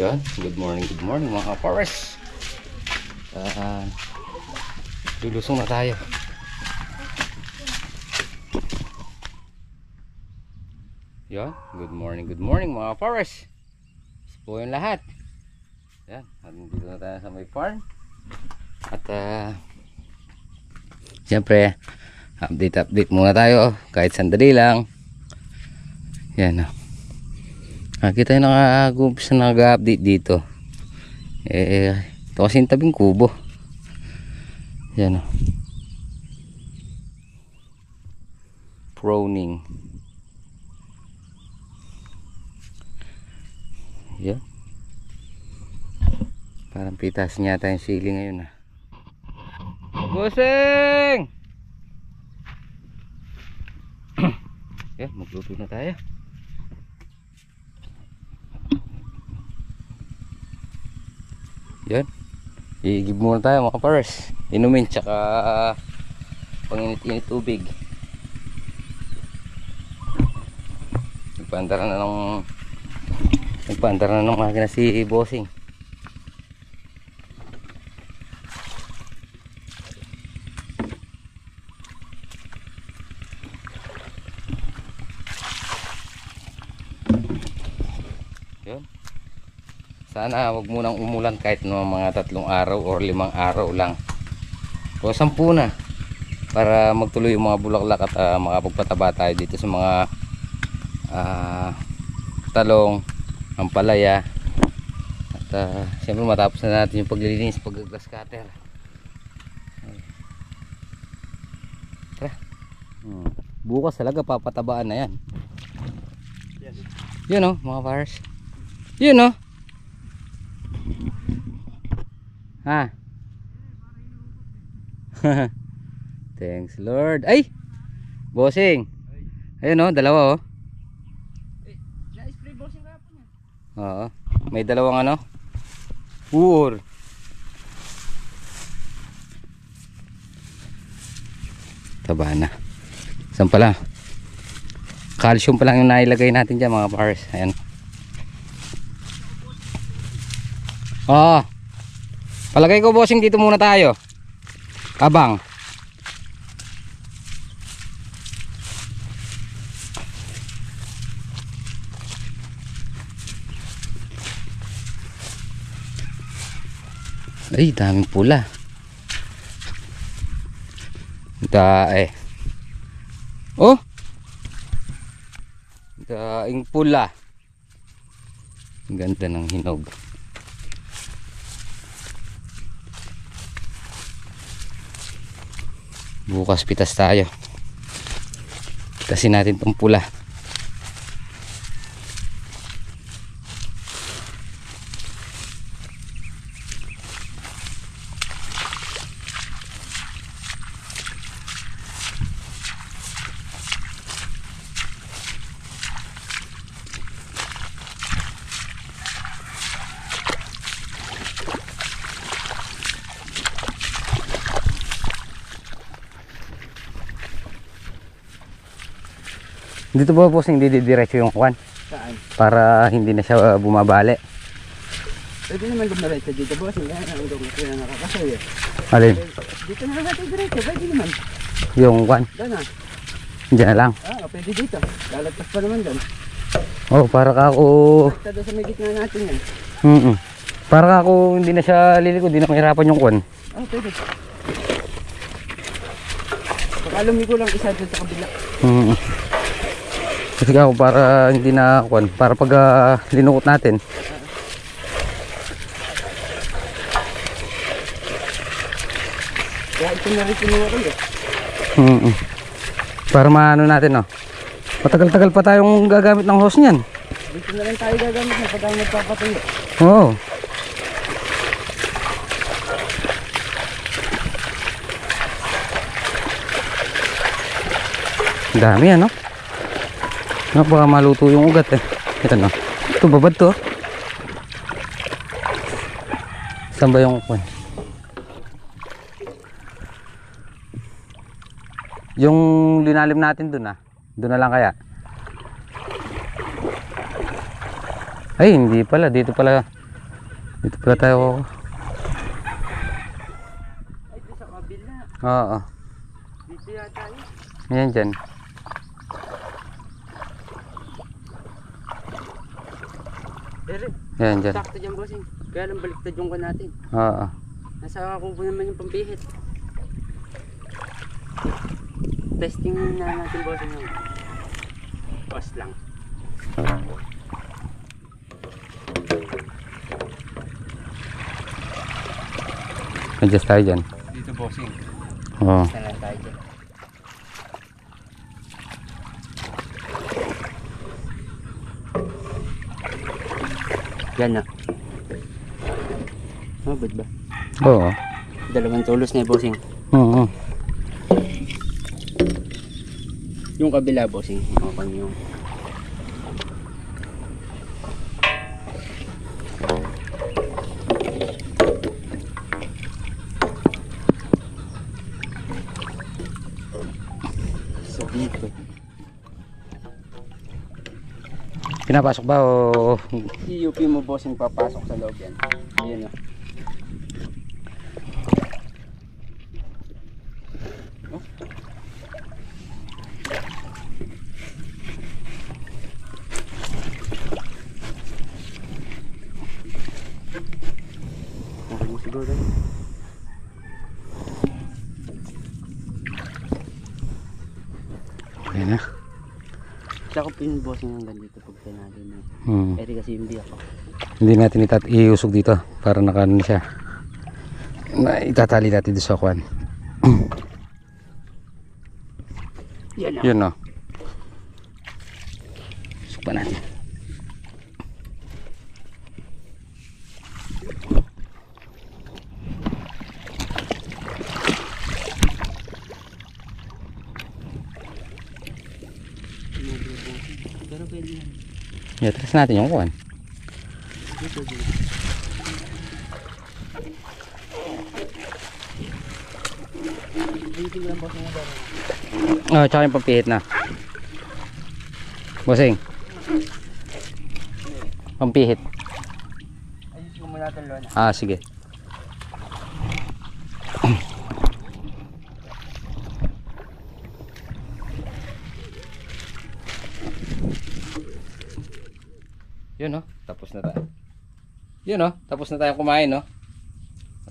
Yan, good morning mga ka-forest. Lulusong na tayo. Yan, good morning mga ka-forest. Po yung lahat. Yan, dito na tayo sa may farm. At siyempre update muna tayo kahit sandali lang. Yan. Kita yung nag-umpisa nag-update dito. Ito kasi yung tabing kubo. Yan. Pruning. Yan. Parang pitas niya yata yung sili ngayon. Busing! Yan, magluto na tayo. Yan, i-give muna tayo mga pares. Inumin tsaka panginit-init tubig. Nagpaandar na ng makina si Bossing. Yan. Sana wag munang umulan kahit no mga 3 araw or 5 araw lang. O 10 na para magtuloy yung mga bulaklak at makapagpataba tayo dito sa mga talong, ampalaya. At siyempre matapos na natin yung paglilinis, pag-grass cutter. Tara. Bukas talaga papatabaan na yan. Yun o mga bars. Yun o. Ha. Thanks Lord. Ay. Bossing. Ayun oh, dalawa oh. Na-spray bossing kapon yan. Oo. May dalawang ano? Uur. Taba na. Saan pala? Calcium pa lang yung nailagay natin dyan mga bars. Ayan. Oo. Palagay ko bossing dito muna tayo. Abang. Ay, daming pula. Oh. Daing pula. Ang ganda ng hinog. Bukas pitas tayo. Pitasin natin tong pula. Dito ba bossing didiretso yung kwan? Saan? Para hindi na siya bumabali. Pwede naman dumiretso dito bossing. Kaya na nakakasay eh. Alin? Dito na natin diretso. Pwede naman. Yung kwan? Doon na. Diyan na lang. Pwede dito. Lalagpas pa naman doon. Oh, para ka ako... Basta doon sa may gitna natin yan. Para ka ako hindi na siya liliko. Hindi na mahirapan yung kwan. Pwede. Baka lumiko lang isa doon sa kabila. Kasi ako para hindi na kwan, para pag linukot natin. Kaya ito na rin pinuha ko eh. Para maano natin, no. Matagal-tagal pa tayong gagamit ng hose niyan. Dito na lang tayo gagamit na pag magpapatuyo. Oo. Dami ano. Baka maluto yung ugat eh. Ito no. Ito babad to. Saan ba yung kwan? Yung linalim natin dun doon na lang kaya. Ay hindi pala, dito pala Dito pala tayo. Ay, ito sa kabila. Oo. Dito yata yun. Ayan dyan. Pero, Ayan dyan. sakto dyan bossing. Kaya lang baliktad yung kan natin. Oo. Nasa kubo naman yung pampihit. Testing na natin bossing yung pause lang. Adjust tayo dyan. Dito bossing. Oo. Talang tayo dyan. Yan na. Mabad ba? Oo. Dalawang tulos na yung bossing. Oo. Yung kabila bossing. Yung sa dito. Pinapasok ba o... EUP mo bossing papasok sa loob yan. Ayan o. Okay mo siguro. Ayan na. Tsaka pinbossing hanggang dito pag tinalo na. Eri kasi hindi ako. Hindi natin iusog dito para nakaano siya. Na itatali natin dito sa kwan. Yan na. Yun no. Supa natin. Pero pwede yan. Test natin yung kwan. Dito, dito. Dito lang bossing na dito. Oh, tsaka yung pampihit na. Bossing. Pampihit. Ayos mo muna natin lona. Ah, sige. Yun no, tapos na tayo. Yun no, tapos na tayo kumain no.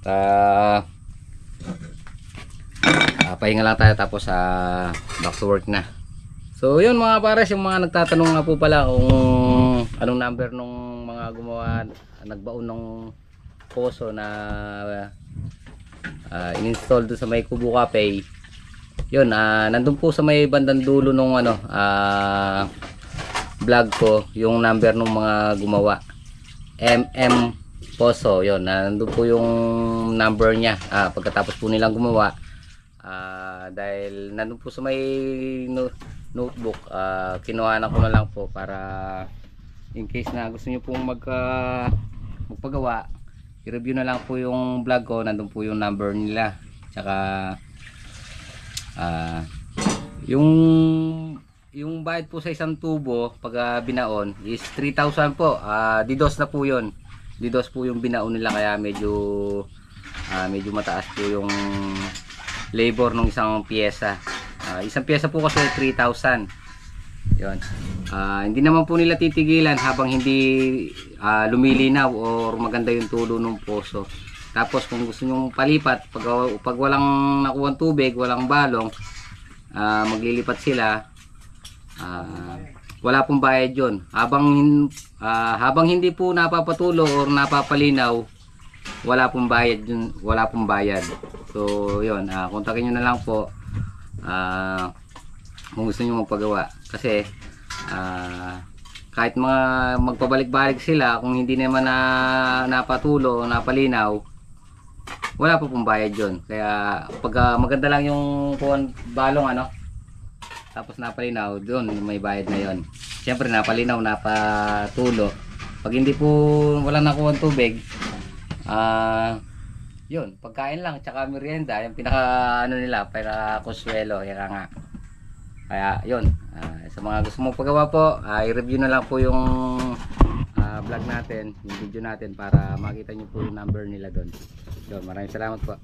At pahinga lang tayo tapos back to work na. So yun mga pares, yung mga nagtatanong nga po pala kung anong number nung mga gumawa, nagbaon ng poso na in-install doon sa may Kubo Cafe. Yun, nandun po sa may bandang dulo nung vlog ko yung number ng mga gumawa. MM Poso, yun, nandun po yung number niya pagkatapos po nilang gumawa. Dahil nandun po sa may notebook, kinuha ko na lang po para in case na gusto nyo pong magpagawa, i-review na lang po yung vlog ko, nandun po yung number nila. Tsaka yung bayad po sa isang tubo pag binaon is 3,000 po. Didos na po yun. Didos po yung binaon nila, kaya medyo mataas po yung labor ng isang pyesa. Isang pyesa po kasi 3,000. Yun. Hindi naman po nila titigilan habang hindi lumilinaw or maganda yung tulo ng poso. Tapos kung gusto nyo palipat, pag walang nakuha tubig, walang balong, maglilipat sila. Wala pong bayad yun. Habang hindi po napapatulo or napapalinaw, wala pong bayad yun, wala pong bayad. So yun, kontakin nyo na lang po kung gusto nyo magpagawa. Kasi kahit magpabalik-balik sila, kung hindi naman napatulo, napalinaw, wala po pong bayad yun. Kaya pag maganda lang yung balong tapos napalinaw, doon may bayad na yon. Siyempre napalinaw, napatulo. Pag hindi po walang nakuha tubig, yun, pagkain lang tsaka merienda, yung pinaka nila, para kuswelo, yan nga. Kaya yun, sa mga gusto mong pagawa po, i-review na lang po yung sa vlog natin, yung video natin, para makita nyo po yung number nila doon. Yun, maraming salamat po.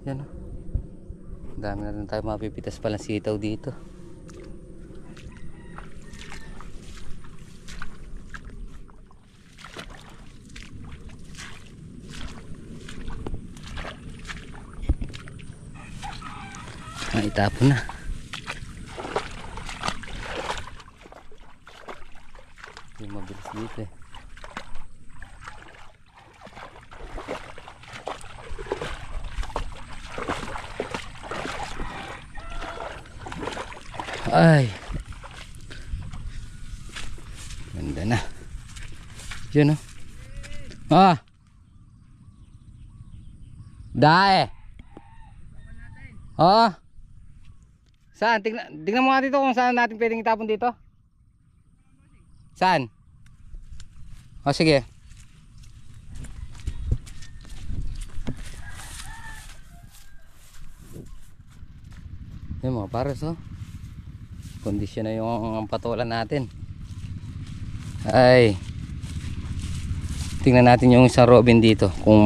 Yan o. Dami na rin tayo mapipitas palang sitaw dito. Itapon na. Yung mabilis dito eh. Ay, ganda na. Yun o. Dae. Oo. Saan? Tingnan mo nga dito kung saan natin pwedeng itapon dito. Saan? Sige. Yung mga pares kondisyon na yung patulan natin. Ay, tingnan natin yung isang robin dito kung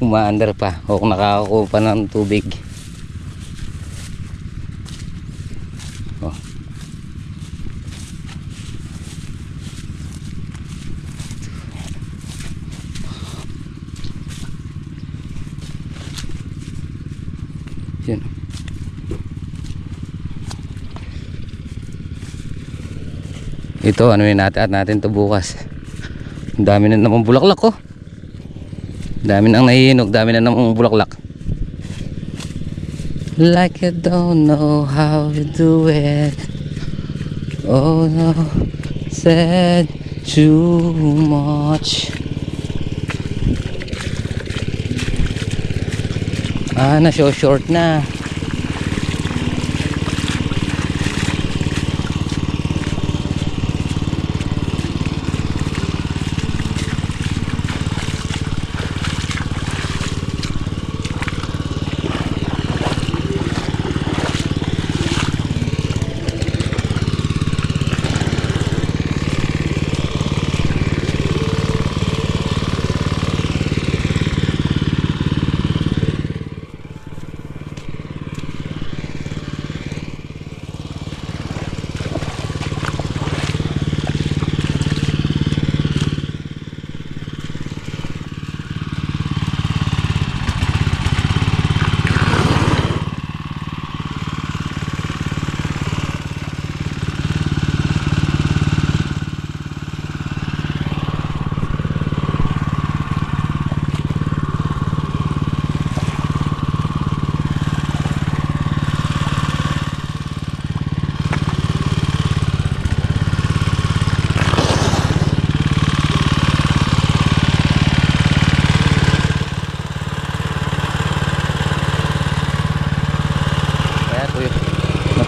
umaandar pa o kung nakakakuha pa ng tubig. Yun. Ito ano yun natin to bukas. Ang dami na namang bulaklak dami nang nahihinog, dami na namang bulaklak. Like you don't know how you do it. Oh no, said too much. Na-short na.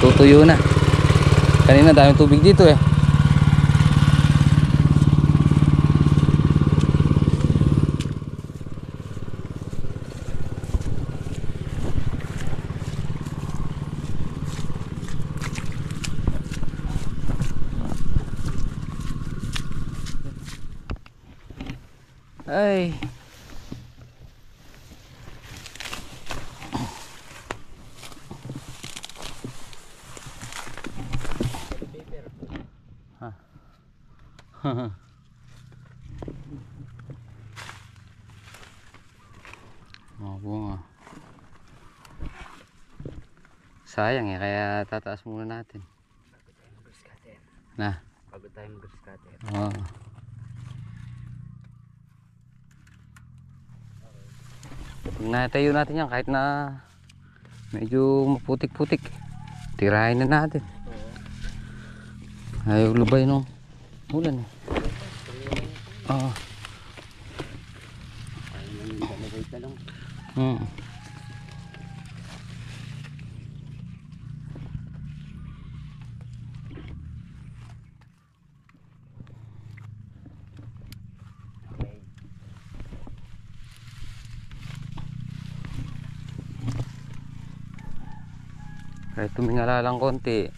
Natutuyo na. Kanina daming tubig dito eh. Ay. Mga bunga. Sayang kaya tataas muna natin. Pagod tayo mag-scatter. Natayo natin yan kahit na medyo maputik-putik. Tirahin na natin. Ayaw lubay nung ulan eh. Kahit tumingala lang konti.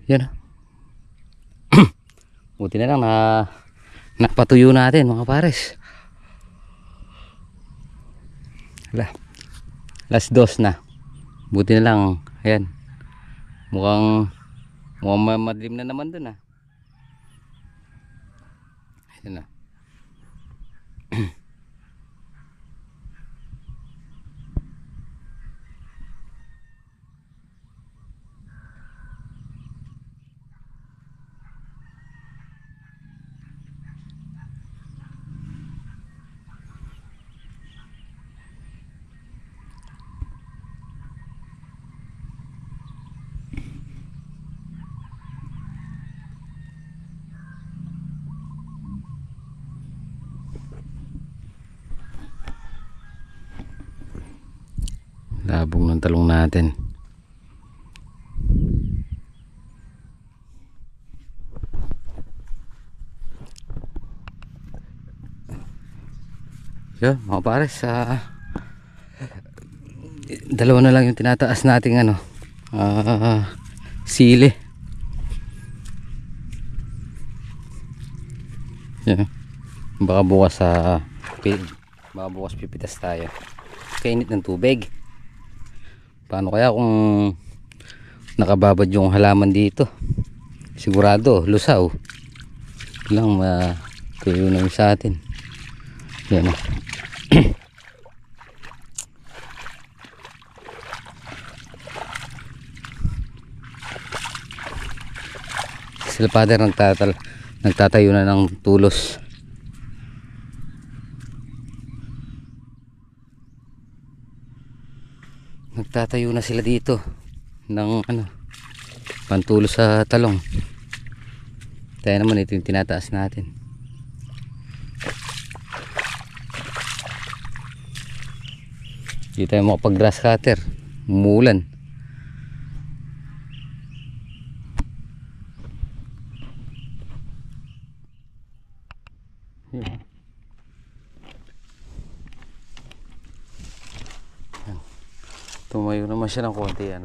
Yan. Buti na lang na napatuyo natin mga pares. Last dose na. Buti na lang. Ayan. Mukhang madilim na naman dun ah. Ayan na. Labong ng talong natin. Yun mga pares, dalawa na lang yung tinataas nating ano, sili. Yan. Baka bukas pipitas tayo. Kainit ng tubig. Paano kaya kung nakababad yung halaman dito? Sigurado lusaw lang, tuyo na yung sa atin. Yan. Sila father nagtatayo na ng tulos. Nagtatayo na sila dito ng ano, pantulos sa talong. Kaya naman ito yung tinataas natin. Hindi tayo makapag grass cutter, umuulan. Tumayo naman siya ng konti yan.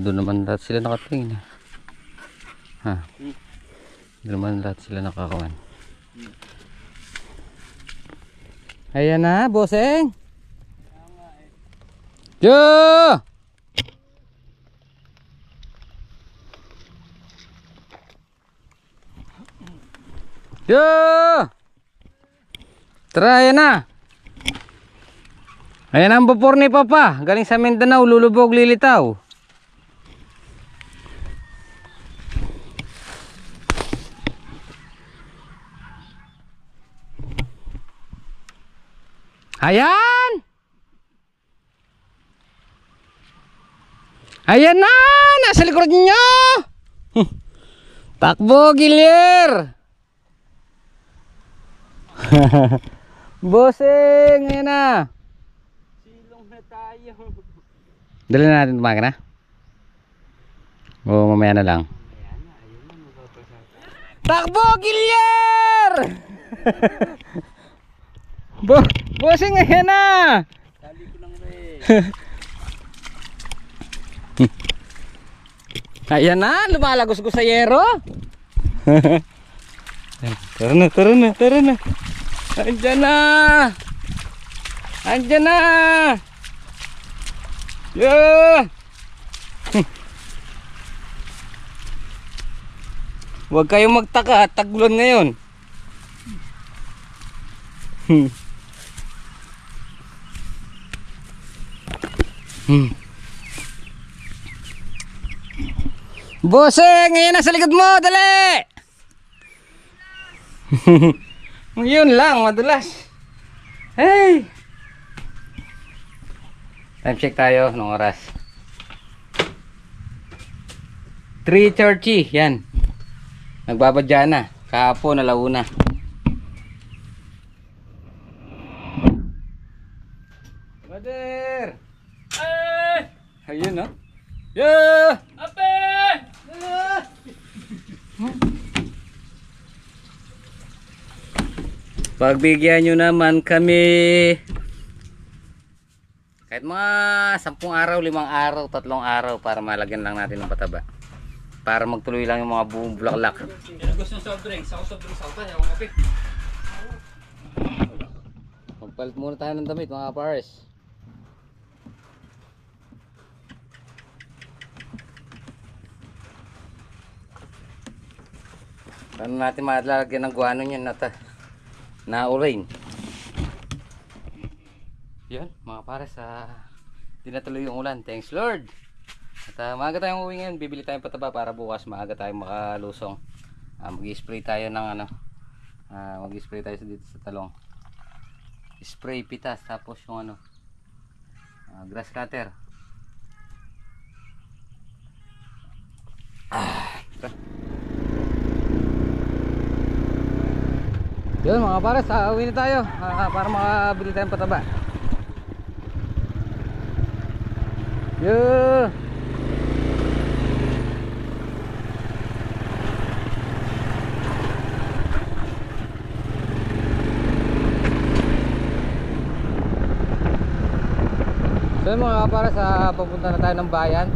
Doon naman lahat sila nakatingin. Ha? Doon naman lahat sila nakakawan. Ayan na, bossing. Yo! Yo! Tara, ayan na. Ayan ang vapor ni Papa. Galing sa Mindanao, lulubog, lilitaw. Ayan! Ayan na! Nasa likod niyo! Takbo, Gilier! Bossing! Ayan na! Silong na tayo. Dali na natin tumaga na? O mamaya na lang? Ayan na, ayun na, mapapasaka. Takbo, Gilier! Bossing, ayan na! Tali ko lang rin. Ayan na, lumalagos ko sa yero. Tara na, tara na, tara na. Andyan na. Andyan na. Yeah. Huwag kayong magtaka, tagulon ngayon. Bossing, ngayon na sa likod mo, dali! Yun lang, madulas. Hey! Time check tayo, anong oras? 3:30, yan. Nagbabadya na, kahapon, alauna. Brother! Ayun no? Yeah! Ape! Pagbigyan nyo naman kami. Kahit mga 10 araw, 5 araw, 3 araw para malagyan lang natin ng pataba. Para magtuloy lang yung mga buong bulaklak. Sino gusto ng soft drinks? Ako soft drinks. Ako tayo, ako kape. Magpalit muna tayo ng damit mga pares. Paano natin malalagyan ng guano niyan na urain? Yan mga pares, tinatuloy yung ulan. Thanks Lord. At maaga tayong uwi ngayon. Bibili tayong pataba para bukas maaga tayong makalusong. Mag-spray tayo ng mag-spray tayo dito sa talong. Spray pitas tapos yung grass cutter. Yun mga pares, uwi na tayo para makabili tayong pataba. Yeah. So yun mga kapares, papunta na tayo ng bayan.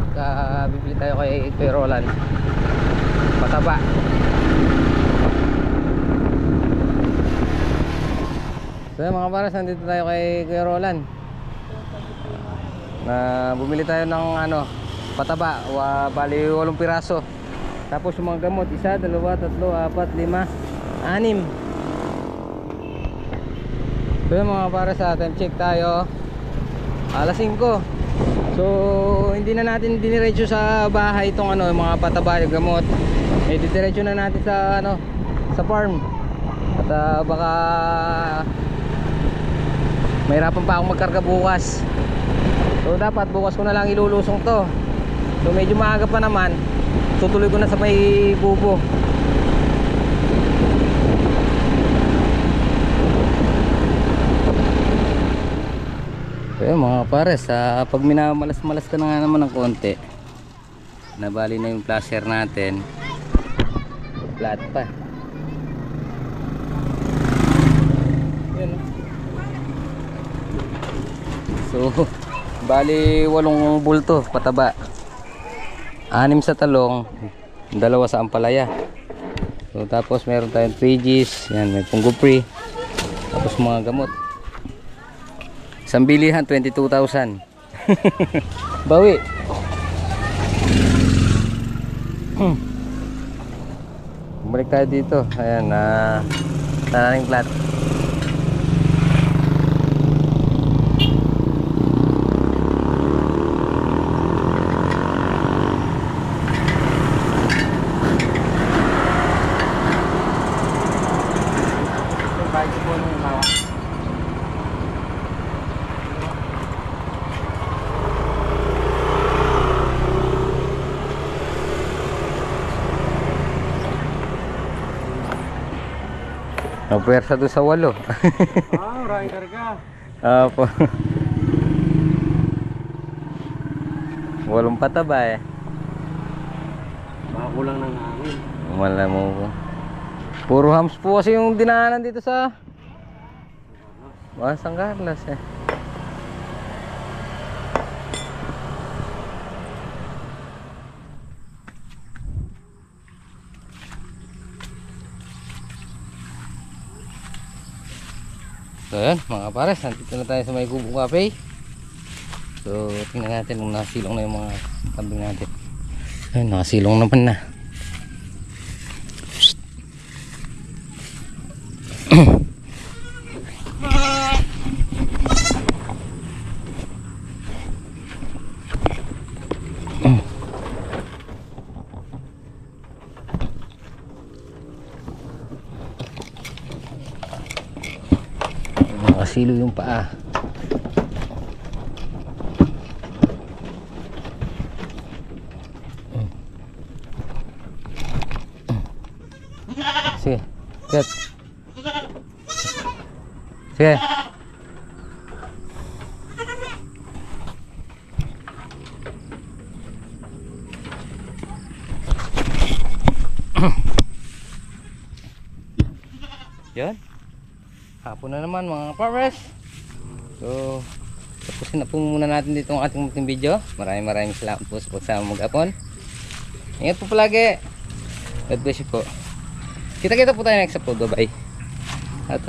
Bibili tayo kay Kuya Roland pataba. So yun mga kapares, nandito tayo kay Kuya Roland. Bumili tayo ng pataba, bali 8 piraso. Tapos yung mga gamot, 1, 2, 3, 4, 5, 6. So yun mga kapares, time check tayo alas 5. So hindi na natin diniretso sa bahay itong yung mga pataba, yung gamot. Didiretso na natin sa sa farm. At baka mahirapan pa akong magkarga bukas. So dapat bukas ko na lang ilulusong to. So medyo maaga pa naman. Tutuloy ko na sa may bubo. So mga pares, pag minamalas-malas ka na nga naman ng konti, nabali na yung placer natin, flat pa. Yun. So bali 8 bulto pataba, 6 sa talong, 2 sa ampalaya. So tapos meron tayong 3Gs, yan, may punggupri, tapos mga gamot. Isang bilihan 22,000. Bawi. Balik tayo dito. Ayan, tananing plat. Pwersa doon sa 8. Maraming karga. Apo. 8 pataba eh. Baka kulang ng hangin. Umala mo po. Puro hams po kasi yung dinaanan dito sa San Carlos eh. So yan mga pares, nandito na tayo sa may Gubo Cafe. So tingnan natin kung nasilong na yung mga kambing natin. Ayun, nakasilong naman na. Nakasilo yung paa. Sige, get. Sige. hapon na naman mga farmers. So tapusin na po muna natin dito ang ating munting video. Maraming salamat po sa pagsama mag-apon. Ingat po palagi. God bless you po. Kita-kita po tayo next upload. Bye bye. At